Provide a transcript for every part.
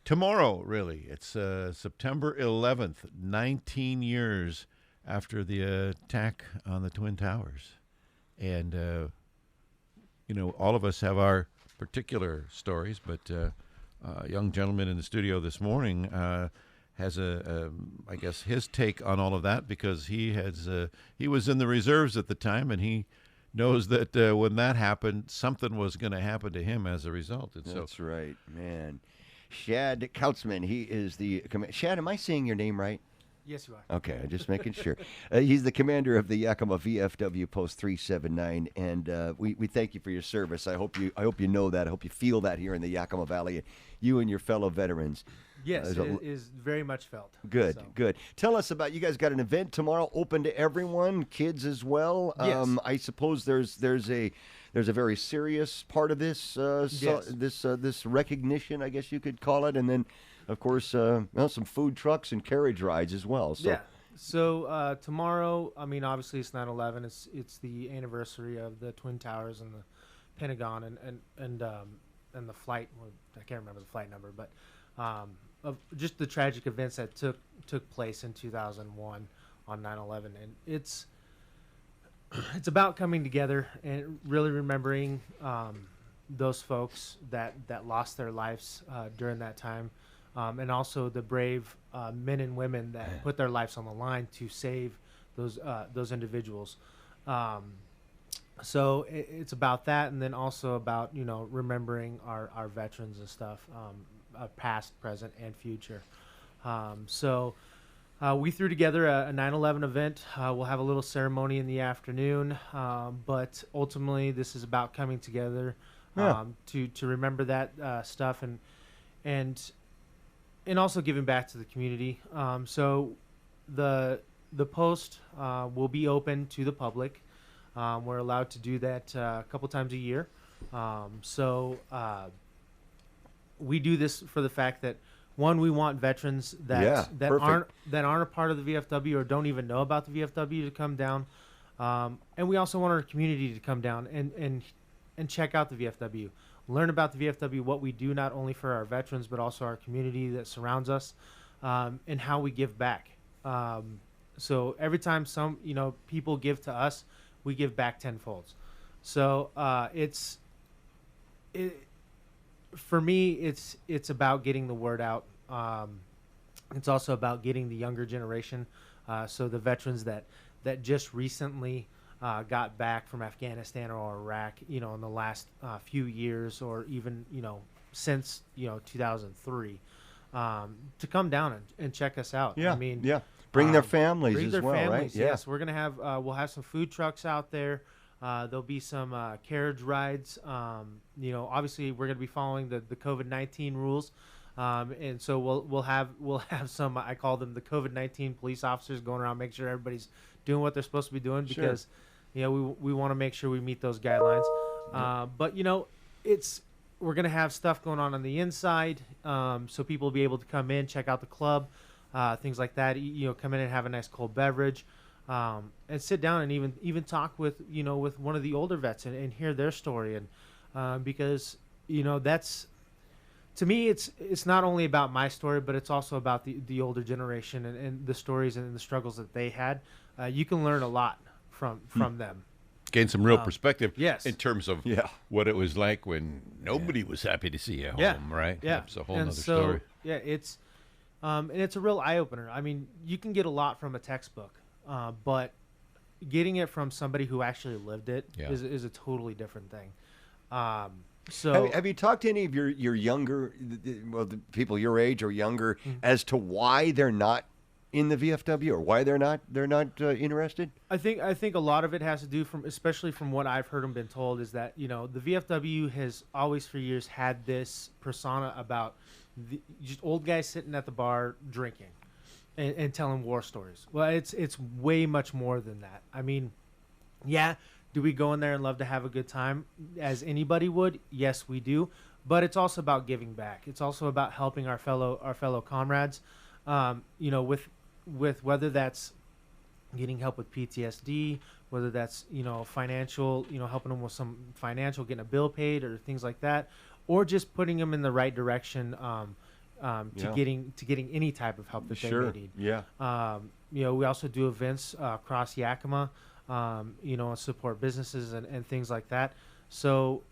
tomorrow, really. It's September 11th, 19 years after the attack on the Twin Towers. And, all of us have our particular stories, but a young gentleman in the studio this morning has I guess, his take on all of that because he was in the reserves at the time, and he knows that when that happened, something was going to happen to him as a result. And That's right, man. Shad Kautzman, he is the Shad, am I saying your name right? Yes, you are. Okay, just making sure. He's the commander of the Yakima VFW Post 379, and we thank you for your service. I hope you know that. I hope you feel that here in the Yakima Valley, you and your fellow veterans. Yes, it is very much felt. Good, good. Tell us about, you guys got an event tomorrow, open to everyone, kids as well. Yes. I suppose there's a very serious part of this Yes. this recognition, I guess you could call it, and then of course some food trucks and carriage rides as well. So. Yeah. So tomorrow, I mean, obviously it's 9/11. It's the anniversary of the Twin Towers and the Pentagon and the flight. Well, I can't remember the flight number, but of just the tragic events that took place in 2001 on 9/11, and it's about coming together and really remembering those folks that lost their lives during that time, and also the brave men and women that put their lives on the line to save those individuals. So it's about that, and then also about remembering our veterans and stuff, past, present, and future. So we threw together a 9/11 event. We'll have a little ceremony in the afternoon, but ultimately this is about coming together to remember that stuff and also giving back to the community. So the post will be open to the public. We're allowed to do that a couple times a year. So we do this for the fact that, one, we want veterans that aren't a part of the VFW or don't even know about the VFW to come down, and we also want our community to come down and check out the VFW, learn about the VFW, what we do not only for our veterans but also our community that surrounds us, and how we give back. So every time some people give to us, we give back tenfold. So for me, it's about getting the word out. It's also about getting the younger generation, so the veterans that just recently got back from Afghanistan or Iraq, in the last few years, or even since 2003, to come down and check us out. Yeah, I mean, yeah. Bring their families bring as their well, families, right? Yeah. Yes, we're gonna have we'll have some food trucks out there. There'll be some carriage rides. Obviously we're going to be following the COVID-19 rules, and so we'll have some. I call them the COVID-19 police officers going around, make sure everybody's doing what they're supposed to be doing, because we want to make sure we meet those guidelines. But we're going to have stuff going on the inside, so people will be able to come in, check out the club, things like that. Come in and have a nice cold beverage. And sit down and even talk with one of the older vets and hear their story, and because that's, to me, it's not only about my story, but it's also about the older generation and the stories and the struggles that they had. You can learn a lot from them. gain some real perspective yes. in terms of what it was like when nobody was happy to see you home, right? Yeah. That's a whole other story. Yeah, it's and it's a real eye-opener. I mean, you can get a lot from a textbook, but getting it from somebody who actually lived it is a totally different thing. So have you talked to any of your younger, the people your age or younger, as to why they're not in the VFW or why they're not interested? I think a lot of it has to do especially from what I've heard and been told, is that the VFW has always for years had this persona about just old guys sitting at the bar drinking and telling war stories. Well, it's way much more than that. I mean, do we go in there and love to have a good time as anybody would? Yes, we do. But it's also about giving back. It's also about helping our fellow comrades. With whether that's getting help with PTSD, whether that's financial, helping them with some financial, getting a bill paid or things like that, or just putting them in the right direction to getting any type of help that they may need. Yeah. We also do events across Yakima, support businesses and things like that. So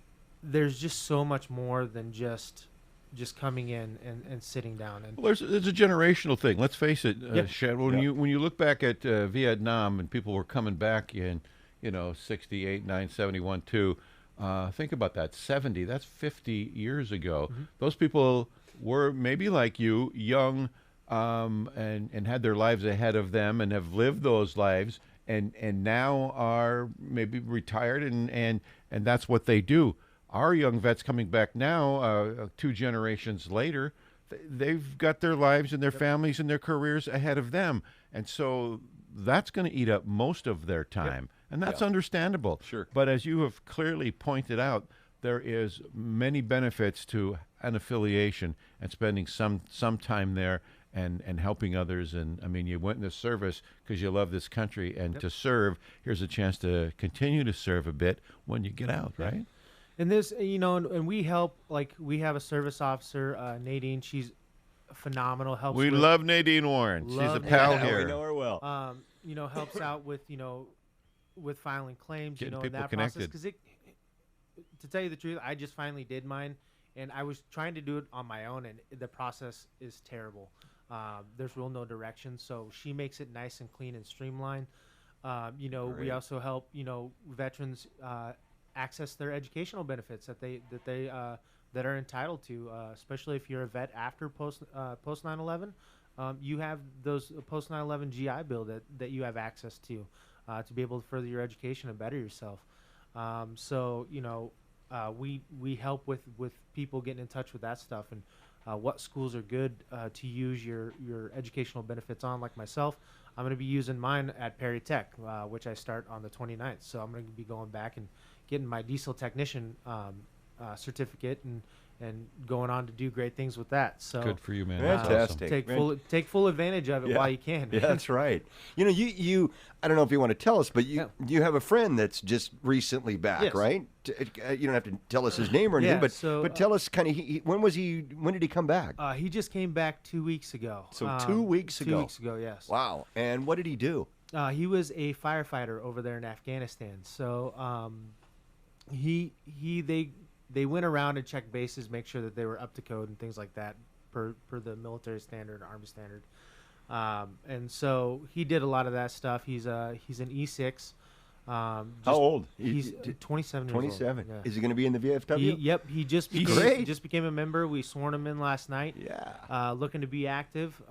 there's just so much more than just coming in and sitting down. And well, there's a generational thing. Let's face it, Shad. When Yeah. you look back at Vietnam and people were coming back in, 68, 9, 71, 2. Think about that. 70. That's 50 years ago. Mm-hmm. Those people were maybe like you, young, and had their lives ahead of them and have lived those lives, and now are maybe retired and that's what they do. Our young vets coming back now, 2 generations later, they've got their lives and their families and their careers ahead of them. And so that's going to eat up most of their time. And that's understandable. Sure. But as you have clearly pointed out, there is many benefits to an affiliation and spending some time there and helping others. And, I mean, you went in the service because you love this country. And to serve, here's a chance to continue to serve a bit when you get out, right? And this, and we help, like, we have a service officer, Nadine. She's phenomenal. Helps. We love Nadine Warren. She's a Love pal Nadine. here. We know her well. Helps out with, with filing claims, Getting in people that connected. process. Because to tell you the truth, I just finally did mine, and I was trying to do it on my own, and the process is terrible. There's real no direction, so she makes it nice and clean and streamlined. We also help, veterans access their educational benefits that are entitled to, especially if you're a vet after post 9/11. You have those post 9/11 GI Bill that you have access to be able to further your education and better yourself. We help with people getting in touch with that stuff and what schools are good to use your educational benefits on. Like myself, I'm going to be using mine at Perry Tech, which I start on the 29th. So I'm going to be going back and getting my diesel technician certificate and going on to do great things with that. So Good for you, man. Fantastic. That's awesome. take full advantage of it while you can. Yeah, that's right. You I don't know if you want to tell us, but you have a friend that's just recently back, Yes. right? You don't have to tell us his name or anything, but tell us kind of when did he come back? He just came back 2 weeks ago. So 2 weeks ago. 2 weeks ago, yes. Wow. And what did he do? He was a firefighter over there in Afghanistan. So they went around and checked bases, make sure that they were up to code and things like that per the military standard, Army standard. And so he did a lot of that stuff. He's an E6. How old? He's 27 years 27. old. Yeah. Is he going to be in the VFW? He just became a member. We sworn him in last night. Yeah. Looking to be active.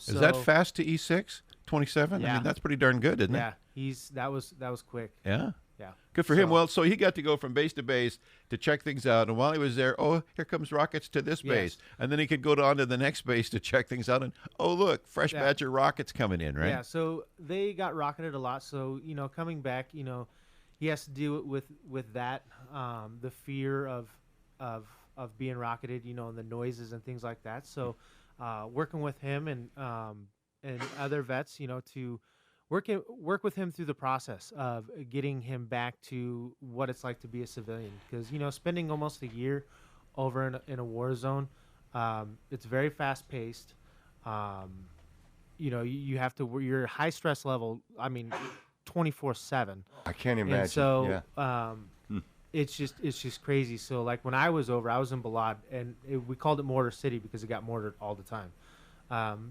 Is that fast to E6? 27? I Yeah. mean, that's pretty darn good, isn't it? Yeah, that was quick. Yeah. Yeah. Good for him. Well, so he got to go from base to base to check things out. And while he was there, here comes rockets to this base. And then he could go on to the next base to check things out. And, look, fresh batch of rockets coming in, right? Yeah, so they got rocketed a lot. So, coming back, he has to deal with that, the fear of being rocketed, and the noises and things like that. So working with him and other vets, to work with him through the process of getting him back to what it's like to be a civilian. Because, spending almost a year over in a war zone, it's very fast paced. You have to, your high stress level, 24/7. I can't imagine. And so it's just crazy. So like when I was over, I was in Balad, and we called it Mortar City because it got mortared all the time.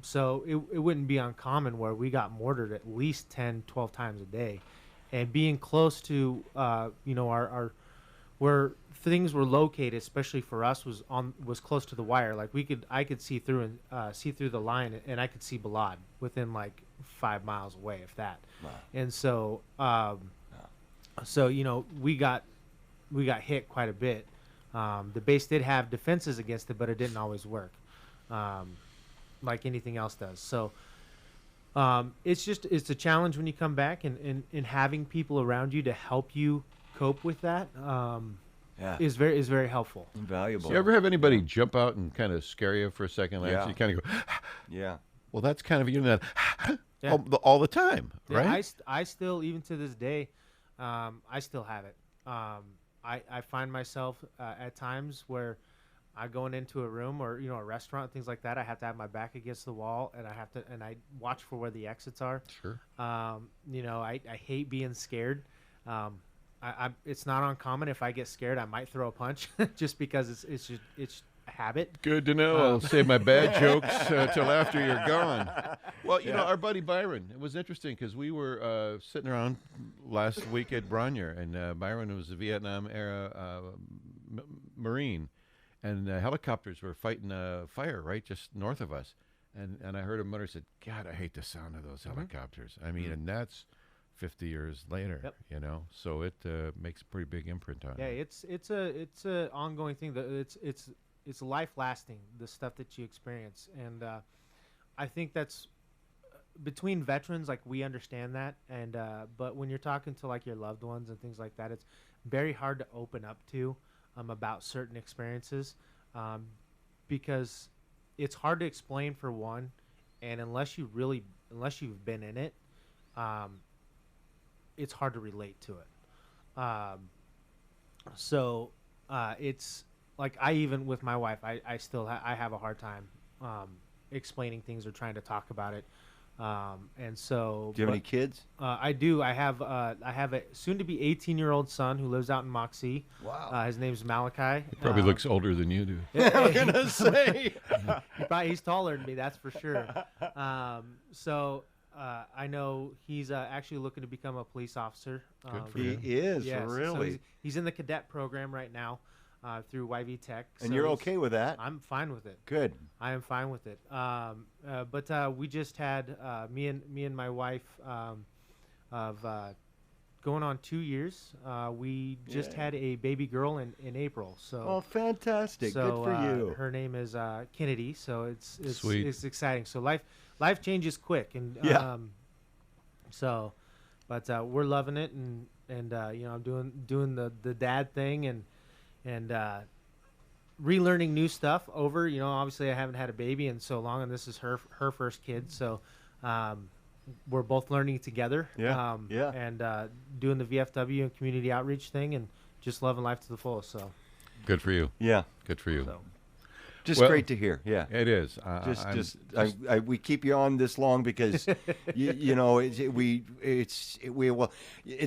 So it wouldn't be uncommon where we got mortared at least 10, 12 times a day. And being close to, our where things were located, especially for us, was close to the wire. Like I could see through the line, and I could see Balad within like 5 miles away, if that. Wow. And so, we got hit quite a bit. The base did have defenses against it, but it didn't always work. Like anything else does. So it's a challenge when you come back, and having people around you to help you cope with that is very helpful. Invaluable. Do you ever have anybody jump out and kind of scare you for a second? Like, Yeah. so you kind of go, Yeah. well, that's kind of that Yeah. all the time, right? Yeah, I still, even to this day, I still have it. I find myself at times where I going into a room or a restaurant, things like that, I have to have my back against the wall, and I watch for where the exits are. Sure. I hate being scared. It's not uncommon if I get scared, I might throw a punch just because it's a habit. Good to know. I'll save my bad jokes till after you're gone. Well, our buddy Byron, it was interesting because we were sitting around last week at Bronier, and Byron was a Vietnam-era Marine, and helicopters were fighting a fire right just north of us. And I heard him mutter, said, God, I hate the sound of those helicopters. I mean, and that's 50 years later, so it makes a pretty big imprint on you. It's a ongoing thing. It's life lasting, the stuff that you experience, and I think that's between veterans. Like, we understand that, and but when you're talking to like your loved ones and things like that, it's very hard to open up to about certain experiences, because it's hard to explain, for one, and unless you've been in it, it's hard to relate to it. So it's like, I even with my wife, I still I have a hard time explaining things or trying to talk about it. And so, do you have any kids? I do. I have a soon-to-be 18-year-old son who lives out in Moxie. Wow. His name's Malachi. He probably looks older than you do. I'm gonna say. He's taller than me, that's for sure. So I know he's actually looking to become a police officer. Good for He him. is, yes, so really. he's in the cadet program right now through YV Tech. And so you're okay with that? I'm fine with it. Good. I am fine with it. But we just had me and my wife of going on 2 years. We just had a baby girl in April. So Oh, fantastic! so, Good for you. Her name is Kennedy. So it's Sweet. It's exciting. So life changes quick, and so, but we're loving it, and I'm doing the dad thing and relearning new stuff over. Obviously I haven't had a baby in so long, and this is her first kid, so we're both learning together. And doing the VFW and community outreach thing, and just loving life to the fullest. So Good for you. Yeah. Good for you. so. Just Well, great to hear. Yeah. It is. We keep you on this long because it's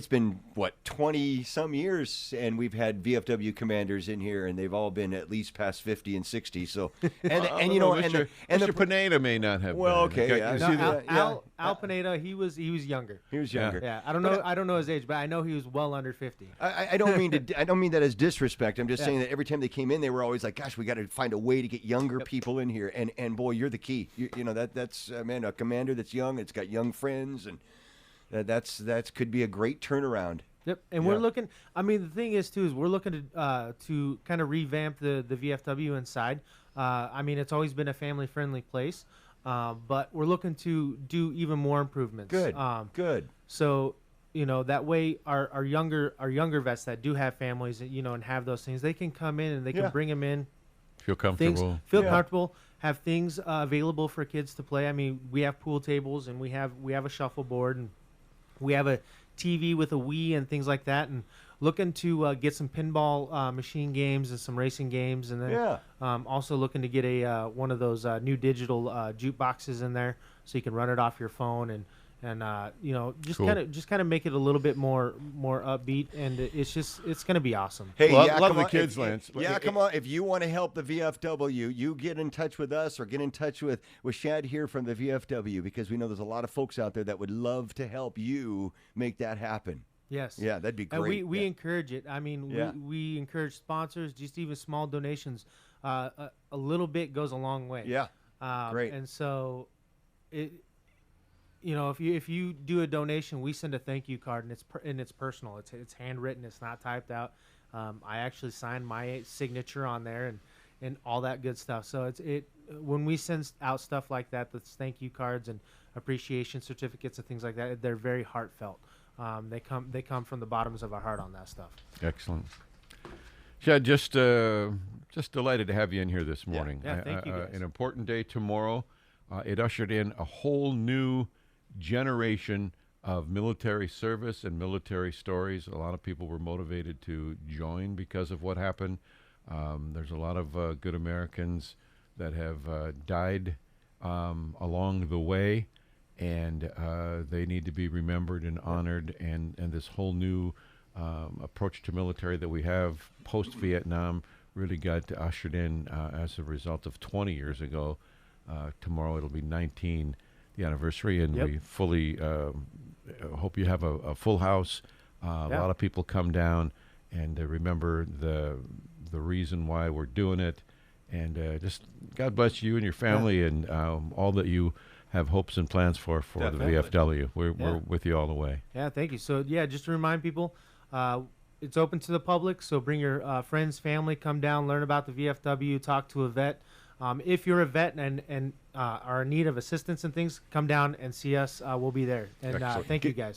been what 20 some years, and we've had VFW commanders in here, and they've all been at least past 50 and 60. So Mr. Pineda may not have. Well, been. okay, You yeah. see No, that? Al Pineda, he was younger. He was younger. Yeah, I don't know his age, but I know he was well under 50. I don't mean that as disrespect. I'm just saying that every time they came in, they were always like, "Gosh, we got to find a way to get younger people in here." And boy, you're the key. That's man, a commander that's young. It's got young friends, and that could be a great turnaround. Yep, and we're looking. I mean, the thing is too, we're looking to kind of revamp the VFW inside. I mean, it's always been a family friendly place, but we're looking to do even more improvements. Good. So that way our younger vets that do have families, and have those things, they can come in and they can bring them in. Feel comfortable. Comfortable. Have things available for kids to play. I mean, we have pool tables, and we have a shuffleboard, and we have a TV with a Wii and things like that, and looking to get some pinball machine games and some racing games, and then also looking to get a one of those new digital jukeboxes in there, so you can run it off your phone and just Cool. kind of make it a little bit more upbeat, and it's gonna be awesome. Hey, Love come the on, kids, Lance. Come on. If you want to help the VFW, you get in touch with us or get in touch with Shad here from the VFW, because we know there's a lot of folks out there that would love to help you make that happen. Yes. Yeah, that'd be And great. we encourage it. I mean, we encourage sponsors, just even small donations. A little bit goes a long way. Yeah. Great. And so, if you do a donation, we send a thank you card, and it's personal. It's handwritten. It's not typed out. I actually sign my signature on there and all that good stuff. So when we send out stuff like that, the thank you cards and appreciation certificates and things like that, they're very heartfelt. They come from the bottoms of our heart on that stuff. Excellent. Shad, just delighted to have you in here this morning. Yeah, thank you, guys. An important day tomorrow. It ushered in a whole new generation of military service and military stories. A lot of people were motivated to join because of what happened There's a lot of good Americans that have died along the way, and they need to be remembered and honored. And this whole new approach to military that we have post-Vietnam really got ushered in as a result of 20 years ago. Tomorrow it'll be 19, the anniversary, and we fully hope you have a full house. A lot of people come down and remember the reason why we're doing it. And just God bless you and your family and all that you have hopes and plans for Definitely. the VFW. We're with you all the way. Yeah, thank you. So just to remind people, it's open to the public. So bring your friends, family, come down, learn about the VFW, talk to a vet. If you're a vet and are in need of assistance and things, come down and see us. We'll be there. And Excellent. thank you guys.